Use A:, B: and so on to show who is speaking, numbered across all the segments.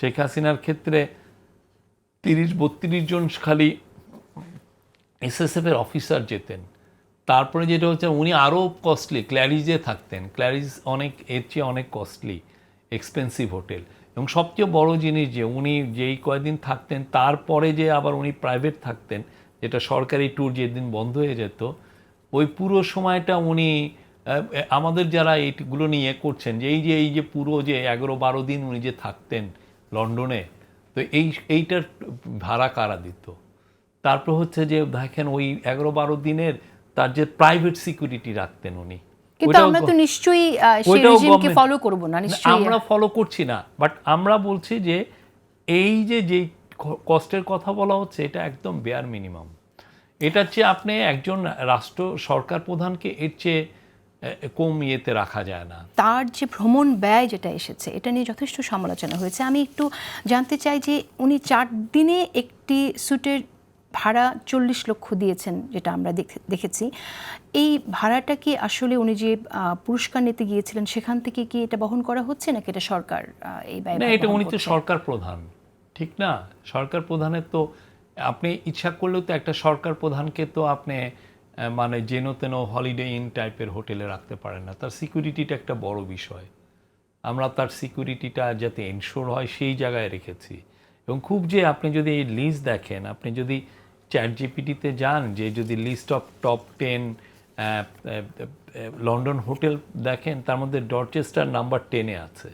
A: শেখ হাসিনার ক্ষেত্রে 30-32 জন খালি এসএসএফের অফিসার যেতেন। তারপরে যেটা হচ্ছে উনি আরও কস্টলি, ক্ল্যারিজে থাকতেন। ক্ল্যারিজ অনেক এর চেয়ে অনেক কস্টলি, এক্সপেন্সিভ হোটেল। এবং সবচেয়ে বড় জিনিস যে উনি যেই কয়দিন থাকতেন তারপরে যে আবার উনি প্রাইভেট থাকতেন, যেটা সরকারি ট্যুর যেদিন বন্ধ হয়ে যেত, ওই পুরো সময়টা উনি আমাদের যারা এইগুলো নিয়ে করছেন যে এই যে পুরো যে 11-12 দিন উনি যে থাকতেন লন্ডনে, তো এইটার ভাড়া কারা দিত? তারপর হচ্ছে যে দেখেন ওই 11-12 দিনের তার যে প্রাইভেট সিকিউরিটি রাখতেন উনি,
B: কিন্তু আমরা তো নিশ্চয়ই সেই রেজিমকে ফলো করব না, নিশ্চয়ই
A: আমরা ফলো করছি না। বাট আমরা বলছি যে এই যে কস্টের কথা বলা হচ্ছে এটা একদম বেয়ার মিনিমাম। এটার চেয়ে আপনি একজন রাষ্ট্র সরকার প্রধানকে এর চেয়ে কম ইয়েতে রাখা যায় না।
B: তার যে ভ্রমণ ব্যয় যেটা এসেছে এটা নিয়ে যথেষ্ট সমালোচনা হয়েছে। আমি একটু জানতে চাই যে উনি 4 দিনে একটি স্যুটের ভাড়া 40 লক্ষ দিয়েছেন, যেটা আমরা দেখেছি। এই ভাড়াটা কি আসলে উনি যে পুরস্কার নিতে গিয়েছিলেন সেখান থেকে কি এটা বহন করা হচ্ছে, নাকি এটা সরকার এই ব্যয়?
A: না, এটা উনি তো সরকার প্রধান, ঠিক না? সরকার প্রধানের তো আপনি ইচ্ছা করলেও তো একটা সরকার প্রধানকে তো আপনি মানে যেন তেন হলিডে ইন টাইপের হোটেলে রাখতে পারেন না। তার সিকিউরিটিটা একটা বড় বিষয়। আমরা তার সিকিউরিটিটা যাতে এনশোর হয় সেই জায়গায় রেখেছি। এবং খুব যে আপনি যদি এই লিস্ট দেখেন, আপনি যদি চ্যাটজিপিটিতে যান, যে যদি list of top 10 London hotel দেখেন, তার মধ্যে ডরচেস্টার নাম্বার 10-এ আছে।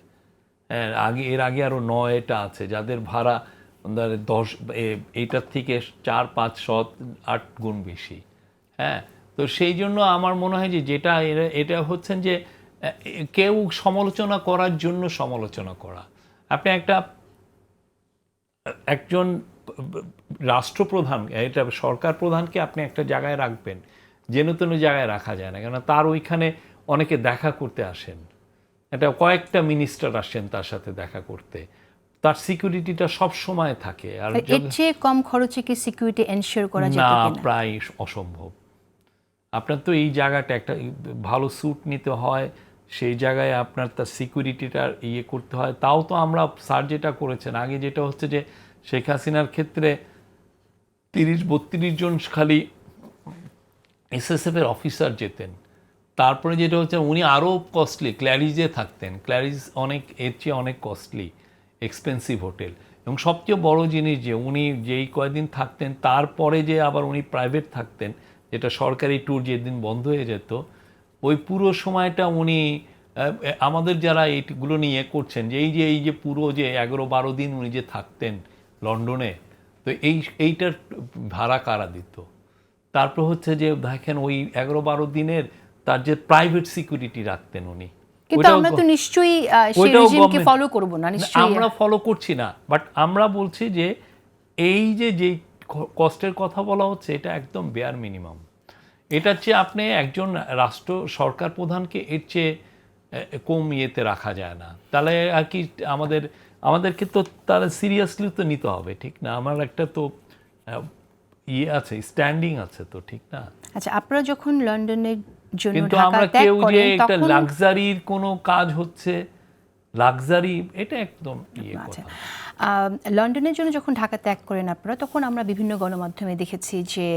A: এর আগে আরও 9টা আছে যাদের ভাড়া 10 এইটার থেকে 4-5-7-8 গুণ বেশি। হ্যাঁ, তো সেই জন্য আমার মনে হয় যে যেটা এটা হচ্ছেন যে কেউ সমালোচনা করার জন্য সমালোচনা করা। আপনি একজন রাষ্ট্রপ্রধান, এটা সরকার প্রধানকে আপনি একটা জায়গায় রাখবেন, যেন তেন জায়গায় রাখা যায় না, কেন তার ওইখানে অনেকে দেখা করতে আসেন, এটা কয়েকটা মিনিস্টার আসেন তার সাথে দেখা করতে, তার সিকিউরিটিটা সব সময় থাকে। আর
B: এর চেয়ে কম খরচে কি সিকিউরিটি এনশিওর করা যেত
A: না,
B: কিনা?
A: প্রায় অসম্ভব। আপনার তো এই জায়গাটা একটা ভালো স্যুট নিতে হয়, সেই জায়গায় আপনার তার সিকিউরিটিটা ইয়ে করতে হয়। তাও তো আমরা স্যার যেটা করেছেন আগে, যেটা হচ্ছে যে শেখ হাসিনার ক্ষেত্রে 30-32 জন খালি এসএসএফের অফিসার যেতেন। তারপরে যেটা হচ্ছে উনি আরও কস্টলি, ক্ল্যারিজে থাকতেন। ক্ল্যারিজ অনেক এর চেয়ে অনেক কস্টলি, এক্সপেন্সিভ হোটেল। এবং সবচেয়ে বড় জিনিস যে উনি যেই কয়দিন থাকতেন তারপরে যে আবার উনি প্রাইভেট থাকতেন, যেটা সরকারি ট্যুর যেদিন বন্ধ হয়ে যেত, ওই পুরো সময়টা উনি আমাদের যারা এইগুলো নিয়ে করছেন যে এই যে পুরো যে 11-12 দিন উনি যে থাকতেন লন্ডনে, তো এইটার ভাড়া কারা দিত? তারপর হচ্ছে যে দেখেন ওই 11-12 দিনের তার যে প্রাইভেট সিকিউরিটি রাখতেন উনি,
B: কিন্তু আমরা তো নিশ্চয়ই সেই রেজিমকে ফলো করব না, নিশ্চয়ই
A: আমরা ফলো করছি না। বাট আমরা বলছি যে এই যে কস্টের কথা বলা হচ্ছে এটা একদম বেয়ার মিনিমাম। এটার চেয়ে আপনি একজন রাষ্ট্র সরকার প্রধানকে এর চেয়ে কম ইয়েতে রাখা যায় না। তাহলে আর কি আমাদেরকে তো তাহলে সিরিয়াসলি তো নিতে হবে, ঠিক না? আমার একটা তো ইয়ে আছে, স্ট্যান্ডিং আছে তো, ঠিক না?
B: আচ্ছা, আপনারা যখন লন্ডনের জন্য
A: কিন্তু
B: ঢাকা
A: আমরা
B: ত্যাগ
A: কেউ যে
B: করেন
A: একটা
B: তখন
A: লাক্সারির কোনো কাজ হচ্ছে, লাক্সারি এটা একদম ইয়ে
B: আচ্ছা,
A: কথা।
B: লন্ডনের জন্য যখন ঢাকা ত্যাগ করেন আপনারা, তখন আমরা বিভিন্ন গণমাধ্যমে দেখেছি যে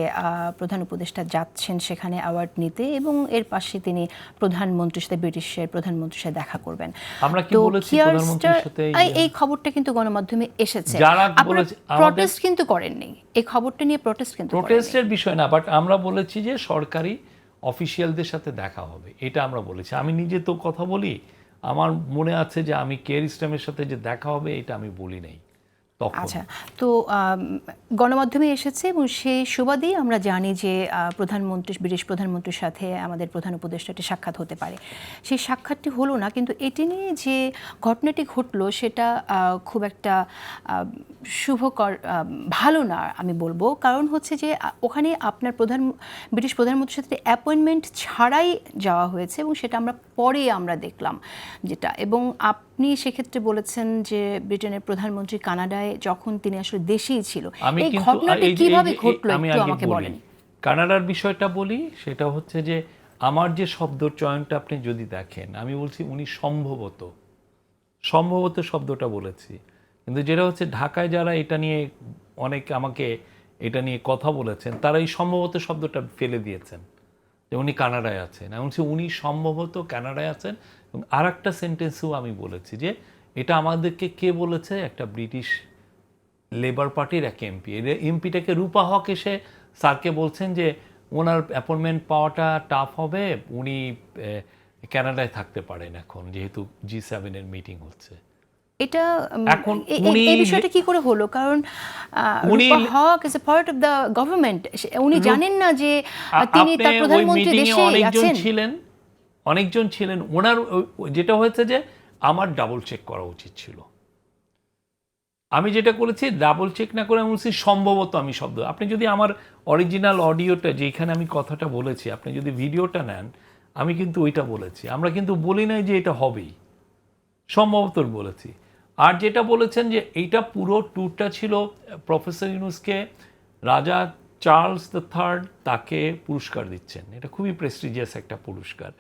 B: প্রধান উপদেষ্টা যাচ্ছেন সেখানে অ্যাওয়ার্ড নিতে, এবং এর পাশে তিনি প্রধানমন্ত্রীর সাথে, ব্রিটিশের প্রধানমন্ত্রীর সাথে দেখা করবেন।
A: আমরা কি
B: তো
A: বলেছি প্রধানমন্ত্রীর সাথে?
B: এই খবরটা কিন্তু গণমাধ্যমে এসেছে।
A: যারা
B: আপনারা
A: বলেছে
B: প্রটেস্ট কিন্তু করেননি, এই খবরটা নিয়ে প্রটেস্ট কিন্তু করেননি।
A: প্রোটেস্টের বিষয় না, বাট আমরা বলেছি যে সরকারি অফিসিয়ালদের সাথে দেখা হবে, এটা আমরা বলেছি। আমি নিজে তো কথা বলি, আমার মনে আছে যে আমি কেয়ার স্টামের সাথে যে দেখা হবে এটা আমি বলি নাই তখন।
B: আচ্ছা, তো গণমাধ্যমে এসেছে, এবং সেই সুবাদেই আমরা জানি যে ব্রিটিশ প্রধানমন্ত্রীর সাথে আমাদের প্রধান উপদেষ্টাটি সাক্ষাৎ হতে পারে। সেই সাক্ষাৎটি হলো না, কিন্তু এটি নিয়ে যে ঘটনাটি ঘটলো সেটা খুব একটা শুভকর, ভালো না আমি বলবো। কারণ হচ্ছে যে ওখানে আপনার ব্রিটিশ প্রধানমন্ত্রীর সাথে অ্যাপয়েন্টমেন্ট ছাড়াই যাওয়া হয়েছে, এবং সেটা পরে আমরা দেখলাম যেটা। এবং আপনি সেক্ষেত্রে বলেছেন যে ব্রিটেনের প্রধানমন্ত্রী কানাডায় যখন তিনি আসলে দেশেই ছিল। এই ঘটনাটি কিভাবে ঘটলো একটু আমাকে বলেন।
A: কানাডার বিষয়টা বলি, সেটা হচ্ছে যে আমার যে শব্দ চয়নটা আপনি যদি দেখেন, আমি বলছি উনি সম্ভবত শব্দটা বলেছি, কিন্তু যেটা হচ্ছে ঢাকায় যারা এটা নিয়ে অনেক আমাকে এটা নিয়ে কথা বলেছেন, তারা এই সম্ভবত শব্দটা ফেলে দিয়েছেন যে উনি কানাডায় আছেন। এমন উনি সম্ভবত কানাডায় আছেন। এবং আর একটা সেন্টেন্সও আমি বলেছি যে এটা আমাদেরকে কে বলেছে, একটা ব্রিটিশ লেবার পার্টির এক এমপি। এমপিটাকে রূপা হক এসে স্যারকে বলছেন যে ওনার অ্যাপয়েন্টমেন্ট পাওয়াটা টাফ হবে, উনি কানাডায় থাকতে পারেন এখন, যেহেতু G7 মিটিং হচ্ছে।
B: এটা
A: এখন
B: এই বিষয়টা কি করে হলো? কারণ Rupa Huq is a part of the government. উনি জানেন না যে তিনি তার প্রধানমন্ত্রী দেশে আছেন?
A: অনেকজন ছিলেন। ওনার যেটা হয়েছে যে আমার ডাবল চেক করা উচিত ছিল। আমি যেটা করেছি ডাবল চেক না করে আমি বলছি সম্ভবত আমি শব্দ। আপনি যদি আমার অরিজিনাল অডিওটা যেখানে আমি কথাটা বলেছি, আপনি যদি ভিডিওটা নেন, আমি কিন্তু ওইটা বলেছি। আমরা কিন্তু বলি নাই যে এটা হবেই, সম্ভবত বলেছি। আর যেটা বলেছেন যে এইটা পুরো ট্যুরটা ছিল প্রফেসর ইউনুসকে রাজা চার্লস III তাকে পুরস্কার দিচ্ছেন, এটা খুবই প্রেস্টিজিয়াস একটা পুরস্কার।